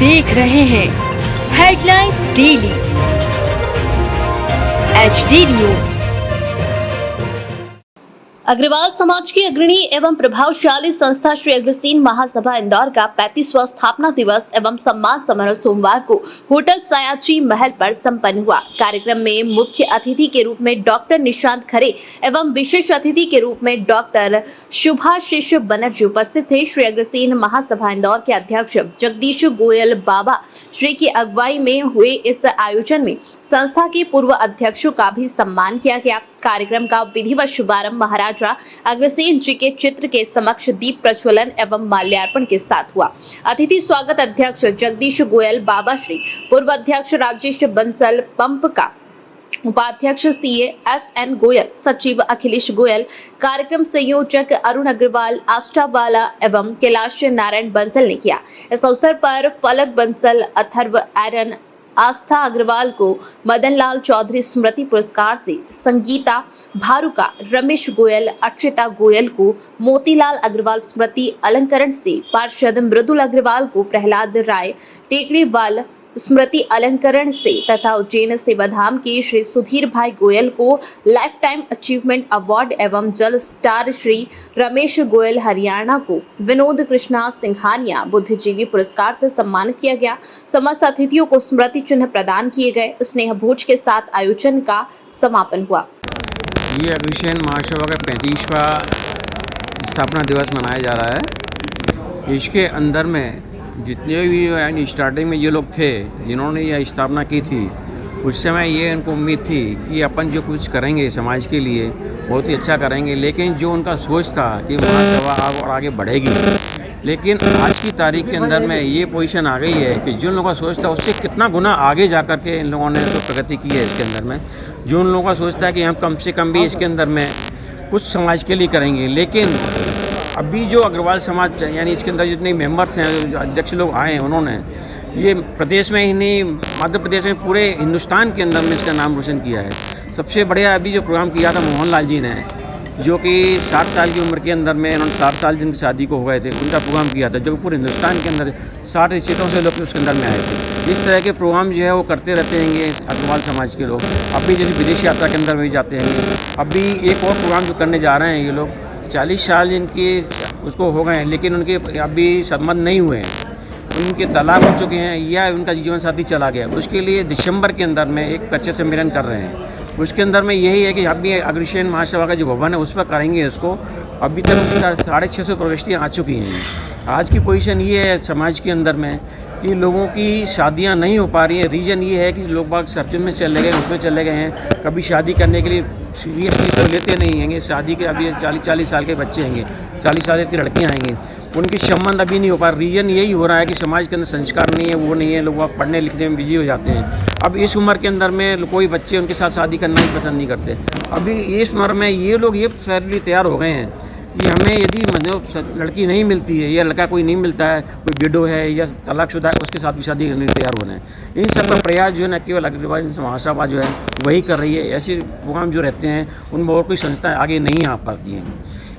देख रहे हैं headlines daily HD news. Agarwal समाज की अग्रणी एवं प्रभावशाली संस्था श्री अग्रसेन महासभा इंदौर का 35वां स्थापना दिवस एवं सम्मान समारोह सोमवार को होटल सयाजी महल पर संपन्न हुआ। कार्यक्रम में मुख्य अतिथि के रूप में डॉक्टर निशांत खरे एवं विशेष अतिथि के रूप में डॉक्टर शुभाशीष बनर्जी उपस्थित थे। श्री अग्रसेन महासभा इंदौर के अध्यक्ष जगदीश गोयल बाबा श्री की अगुवाई में हुए इस आयोजन में संस्था के पूर्व अध्यक्षों का भी सम्मान किया गया। कार्यक्रम का विधिवत शुभारंभ महाराजा अग्रसेन जी के चित्र के समक्ष दीप प्रज्वलन एवं माल्यार्पण के साथ हुआ। अतिथि स्वागत अध्यक्ष जगदीश गोयल बाबा श्री, पूर्व अध्यक्ष राजेश बंसल पंप का, उपाध्यक्ष CA SN गोयल, सचिव अखिलेश गोयल, कार्यक्रम संयोजक अरुण अग्रवाल, आष्टावाला एवं कैलाश नारायण बंसल ने किया। इस अवसर पर फलक बंसल, अथर्व एरन, आस्था अग्रवाल को मदन लाल चौधरी स्मृति पुरस्कार से, संगीता भारुका, रमेश गोयल, अक्षिता गोयल को मोतीलाल अग्रवाल स्मृति अलंकरण से, पार्षद मृदुल अग्रवाल को प्रहलाद राय टेकड़ीवाल स्मृति अलंकरण से तथा उज्जैन सेवाधाम के श्री सुधीर भाई गोयल को लाइफ टाइम अचीवमेंट अवार्ड एवं जल स्टार श्री रमेश गोयल हरियाणा को विनोद कृष्णा सिंघानिया बुद्धिजीवी पुरस्कार से सम्मानित किया गया। समस्त अतिथियों को स्मृति चिन्ह प्रदान किए गए। स्नेह भोज के साथ आयोजन का समापन हुआ। ये अग्रसेन महासभा का 35वां स्थापना दिवस मनाया जा रहा है। इसके अंदर में जितने भी यानी स्टार्टिंग में ये लोग थे जिन्होंने यह स्थापना की थी, उस समय ये उनको उम्मीद थी कि अपन जो कुछ करेंगे समाज के लिए बहुत ही अच्छा करेंगे, लेकिन जो उनका सोच था कि महासभा और आगे बढ़ेगी, लेकिन आज की तारीख के अंदर में ये पोजीशन आ गई है कि जो लोगों का सोच था उससे कितना गुना आगे जा कर के इन लोगों ने तो प्रगति की है। इसके अंदर में जो उन लोगों का सोचता है कि हम कम से कम भी इसके अंदर में कुछ समाज के लिए करेंगे, लेकिन अभी जो अग्रवाल समाज यानी इसके अंदर जितने मेंबर्स हैं, जो अध्यक्ष लोग आए हैं, उन्होंने ये प्रदेश में ही नहीं, मध्य प्रदेश में, पूरे हिंदुस्तान के अंदर में इसका नाम रोशन किया है। सबसे बढ़िया अभी जो प्रोग्राम किया था मोहनलाल जी ने, जो कि 60 साल की उम्र के अंदर में उन्होंने 60 साल जिनकी शादी को हो गए थे, उनका प्रोग्राम किया था, जो पूरे हिंदुस्तान के अंदर 60 स्टेटों से लोग उसके अंदर में आए थे। इस तरह के प्रोग्राम जो है वो करते रहते हैं अग्रवाल समाज के लोग। अभी जैसे विदेश यात्रा के अंदर भी जाते हैं। अभी एक और प्रोग्राम जो करने जा रहे हैं ये लोग, 40 साल जिनके उसको हो गए हैं, लेकिन उनके अभी संबंध नहीं हुए हैं, उनके तलाक हो चुके हैं या उनका जीवन साथी चला गया, उसके लिए दिसंबर के अंदर में एक कच्चे सम्मेलन कर रहे हैं। उसके अंदर में यही है कि अभी अग्रसेन महासभा का जो भवन है उस पर करेंगे इसको। अभी तक 650 प्रविष्टियाँ आ चुकी हैं। आज की पोजीशन ये है समाज के अंदर में कि लोगों की शादियां नहीं हो पा रही हैं। रीज़न ये है कि लोग बाग सर्जन में चले गए, उसमें चले गए हैं, कभी शादी करने के लिए सीरियसली तो लेते नहीं हैंगे। शादी के अभी 40 साल के बच्चे हैंगे, 40 साल की लड़कियां आएंगी, उनकी संबंध अभी नहीं हो पा रहा। रीज़न यही हो रहा है कि समाज के अंदर संस्कार नहीं है, वो नहीं है, लोग पढ़ने लिखने में बिजी हो जाते हैं। अब इस उम्र के अंदर में कोई बच्चे उनके साथ शादी करना ही पसंद नहीं करते। अभी इस उम्र में ये लोग ये फैसले तैयार हो गए हैं कि हमें यदि मतलब लड़की नहीं मिलती है या लड़का कोई नहीं मिलता है, कोई विडो है या तलाकशुदा है, उसके साथ भी शादी करने के तैयार हो रहे हैं। इन सब का प्रयास जो है न केवल अग्रवाल महासभा जो है वही कर रही है। ऐसे प्रोग्राम जो रहते हैं उनमें और कोई संस्थाएं आगे नहीं आ पाती हैं।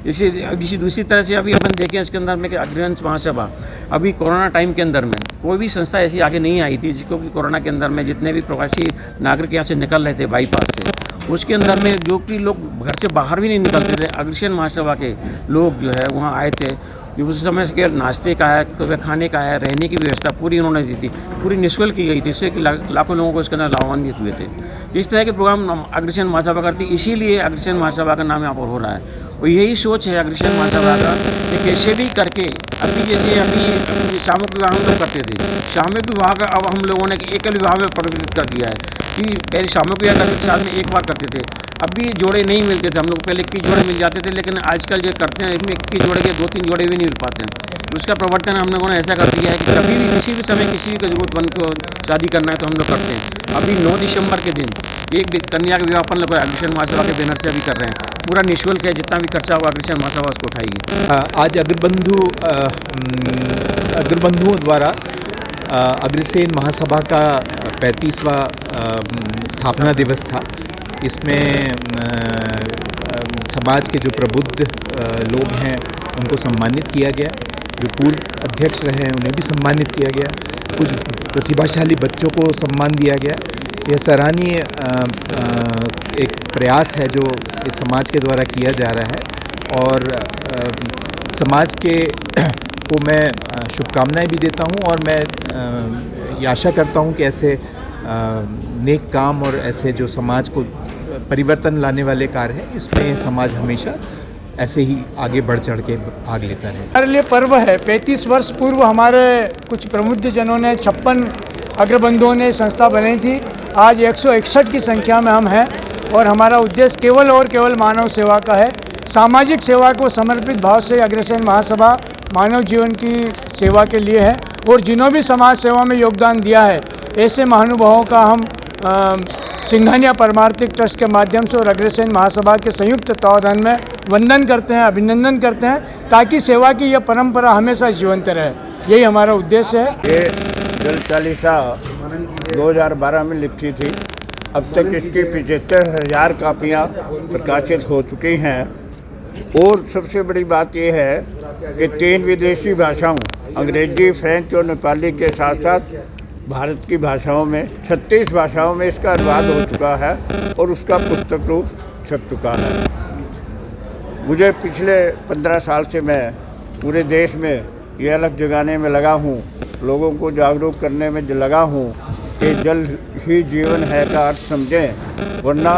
इसी दूसरी तरह से अभी अपन देखें इसके अंदर में कि अग्रवाल महासभा अभी कोरोना टाइम के अंदर में कोई भी संस्था ऐसी आगे नहीं आई थी, जिसको कि कोरोना के अंदर में जितने भी प्रवासी नागरिक यहाँ से निकल रहे थे बाईपास से, उसके अंदर में जो कि लोग घर से बाहर भी नहीं निकलते थे, अग्रसेन महासभा के लोग जो है वहाँ आए थे। उस समय के नाश्ते का है, खाने का है, रहने की व्यवस्था पूरी उन्होंने दी थी, पूरी निःशुल्क की गई थी, इससे लाखों लोगों को इसके अंदर लाभान्वित हुए थे। इस तरह के प्रोग्राम अग्रसेन महासभा करती, इसीलिए अग्रसेन महासभा का नाम यहाँ पर हो रहा है। और यही सोच है अग्रसेन महासभा का कि कैसे भी करके अभी जैसे अभी सामूहिक विवाह हम लोग करते थे, सामूहिक विवाह का अब हम लोगों ने एकल विवाह में परिवर्तित कर दिया है कि पहले सामूहिक विवाह करते साल में एक बार करते थे। अभी जोड़े नहीं मिलते थे, हम लोग पहले 21 जोड़े मिल जाते थे, लेकिन आजकल जो करते हैं इसमें 21 जोड़े के 2-3 जोड़े भी नहीं मिल पाते हैं। उसका प्रवर्तन हम लोगों ने ऐसा कर दिया है कि कभी भी किसी भी समय किसी भी जरूरत बन को शादी करना है तो हम लोग करते हैं। अभी 9 दिसंबर के दिन एक कन्या का विवाह अपन लोग अग्रसेन महासभा के बैनर से अभी कर रहे हैं। पूरा निःशुल्क है, जितना भी खर्चा होगा अग्रसेन महासभा उसको उठाएगी। आज अग्रबंधुओं द्वारा अग्रसेन महासभा का 35वां स्थापना दिवस था। इसमें समाज के जो प्रबुद्ध लोग हैं उनको सम्मानित किया गया। जो पूर्व अध्यक्ष रहे हैं उन्हें भी सम्मानित किया गया, कुछ प्रतिभाशाली बच्चों को सम्मान दिया गया। यह सराहनीय एक प्रयास है जो इस समाज के द्वारा किया जा रहा है और समाज के को मैं शुभकामनाएं भी देता हूं और मैं ये आशा करता हूं कि ऐसे नेक काम और ऐसे जो समाज को परिवर्तन लाने वाले कार्य हैं इसमें समाज हमेशा ऐसे ही आगे बढ़ चढ़ के भाग लेता रहे। हमारे लिए पर्व है। 35 वर्ष पूर्व हमारे कुछ प्रमुखजनों ने 56 अग्रबंधुओं ने संस्था बनाई थी। आज 161 की संख्या में हम हैं और हमारा उद्देश्य केवल और केवल मानव सेवा का है। सामाजिक सेवा को समर्पित भाव से अग्रसेन महासभा मानव जीवन की सेवा के लिए है और जिन्होंने भी समाज सेवा में योगदान दिया है ऐसे महानुभावों का हम सिंघानिया परमार्थिक ट्रस्ट के माध्यम से और अग्रसेन महासभा के संयुक्त तत्वावधान में वंदन करते हैं, अभिनंदन करते हैं ताकि सेवा की यह परंपरा हमेशा जीवंत रहे। यही हमारा उद्देश्य है। ये जल चालीसा 2012 में लिखी थी। अब तक इसकी 75,000 कापियाँ प्रकाशित हो चुकी हैं और सबसे बड़ी बात यह है कि 3 विदेशी भाषाओं अंग्रेजी, फ्रेंच और नेपाली के साथ साथ भारत की भाषाओं में 36 भाषाओं में इसका अनुवाद हो चुका है और उसका पुस्तक रूप छप चुका है। मुझे पिछले 15 साल से मैं पूरे देश में ये अलग जगाने में लगा हूँ, लोगों को जागरूक करने में लगा हूँ कि जल ही जीवन है का अर्थ समझें, वरना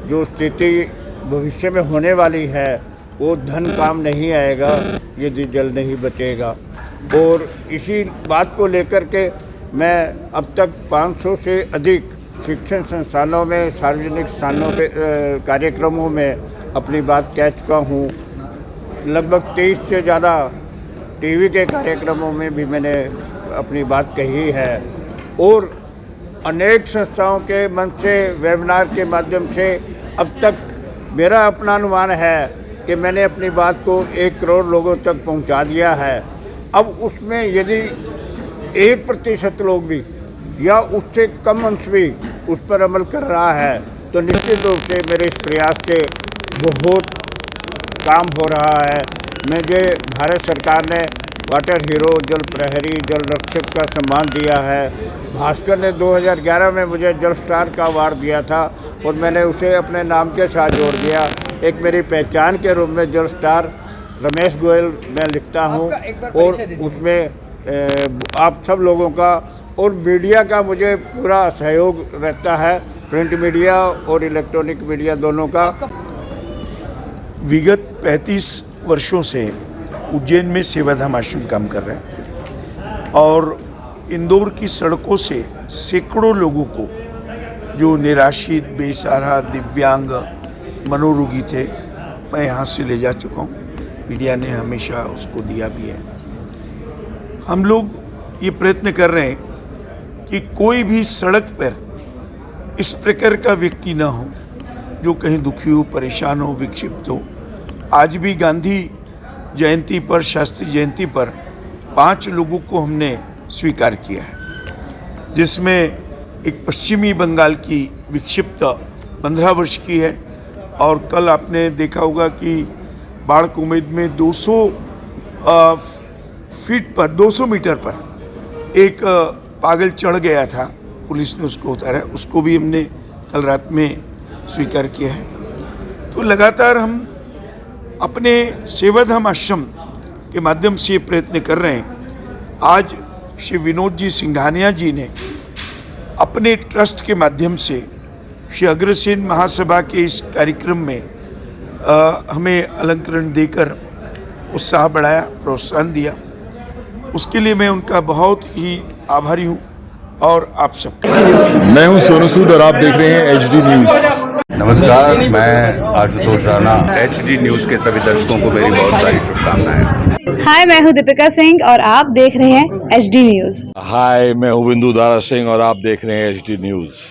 जो स्थिति भविष्य में होने वाली है वो धन काम नहीं आएगा यदि जल नहीं बचेगा। और इसी बात को लेकर के मैं अब तक 500 से अधिक शिक्षण संस्थानों में, सार्वजनिक स्थानों पे कार्यक्रमों में अपनी बात कह चुका हूँ। लगभग 23 से ज़्यादा टीवी के कार्यक्रमों में भी मैंने अपनी बात कही है और अनेक संस्थाओं के मंच से, वेबिनार के माध्यम से अब तक मेरा अपना अनुमान है कि मैंने अपनी बात को 1 करोड़ लोगों तक पहुंचा दिया है। अब उसमें यदि 1% लोग भी या उससे कम अंश भी उस पर अमल कर रहा है तो निश्चित रूप से मेरे इस प्रयास से बहुत काम हो रहा है। मुझे भारत सरकार ने वाटर हीरो, जल प्रहरी, जल रक्षक का सम्मान दिया है। भास्कर ने 2011 में मुझे जल स्टार का अवार्ड दिया था और मैंने उसे अपने नाम के साथ जोड़ दिया। एक मेरी पहचान के रूप में जल स्टार रमेश गोयल मैं लिखता हूँ और उसमें आप सब लोगों का और मीडिया का मुझे पूरा सहयोग रहता है, प्रिंट मीडिया और इलेक्ट्रॉनिक मीडिया दोनों का। विगत 35 वर्षों से उज्जैन में सेवाधाम आश्रम काम कर रहे हैं और इंदौर की सड़कों से सैकड़ों लोगों को जो निराश्रित, बेसहारा, दिव्यांग, मनोरोगी थे, मैं यहाँ से ले जा चुका हूँ। मीडिया ने हमेशा उसको दिया भी है। हम लोग ये प्रयत्न कर रहे हैं कि कोई भी सड़क पर इस प्रकार का व्यक्ति ना हो जो कहीं दुखी हो, परेशान हो, विक्षिप्त हो। आज भी गांधी जयंती पर, शास्त्री जयंती पर 5 लोगों को हमने स्वीकार किया है, जिसमें एक पश्चिमी बंगाल की विक्षिप्त 15 वर्ष की है और कल आपने देखा होगा कि बाढ़ कुमेद में 200 फीट पर, 200 मीटर पर एक पागल चढ़ गया था, पुलिस ने उसको उतारा, उसको भी हमने कल रात में स्वीकार किया है। तो लगातार हम अपने सेवाधाम आश्रम के माध्यम से ये प्रयत्न कर रहे हैं। आज श्री विनोद जी सिंघानिया जी ने अपने ट्रस्ट के माध्यम से श्री अग्रसेन महासभा के इस कार्यक्रम में हमें अलंकरण देकर उत्साह बढ़ाया, प्रोत्साहन दिया। उसके लिए मैं उनका बहुत ही आभारी हूँ। और आप सब, मैं हूँ सोनू सूद और आप देख रहे हैं HD न्यूज़। नमस्कार, मैं आशुतोष राणा। HD न्यूज़ के सभी दर्शकों को मेरी बहुत सारी शुभकामनाएं। हाय, मैं हूँ दीपिका सिंह और आप देख रहे हैं HD न्यूज़। हाय, मैं हूँ बिंदु दारा सिंह और आप देख रहे हैं HD न्यूज़।